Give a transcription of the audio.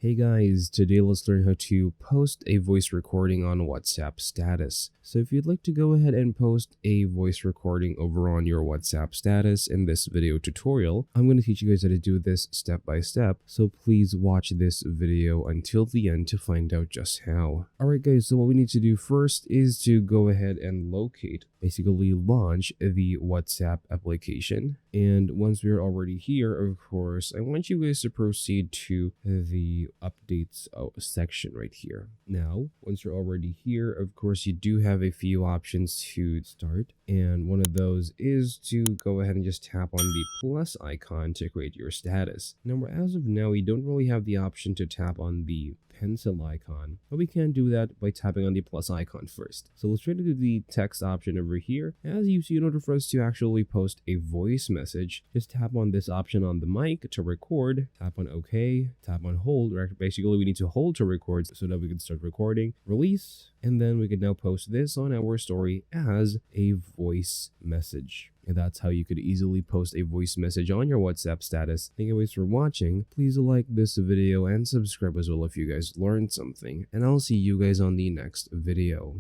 Hey guys, today let's learn how to post a voice recording on WhatsApp status. So if you'd like to go ahead and post a voice recording over on your WhatsApp status in this video tutorial, I'm going to teach you guys how to do this step by step. So please watch this video until the end to find out just how. Alright guys, so what we need to do first is to go ahead and basically launch the WhatsApp application. And once we're already here, of course, I want you guys to proceed to the updates section right here. Now, once you're already here, of course, you do have a few options to start. And one of those is to go ahead and just tap on the plus icon to create your status. Now, as of now, we don't really have the option to tap on the pencil icon, but we can do that by tapping on the plus icon first. So let's try to do the text option over here. As you see, in order for us to actually post a voice message, just tap on this option on the mic to record, tap on OK, tap on hold, or basically we need to hold to record so that we can start recording, release, and then we can now post this on our story as a voice message. And that's how you could easily post a voice message on your WhatsApp status. Thank you guys for watching. Please like this video and subscribe as well if you guys learned something. And I'll see you guys on the next video.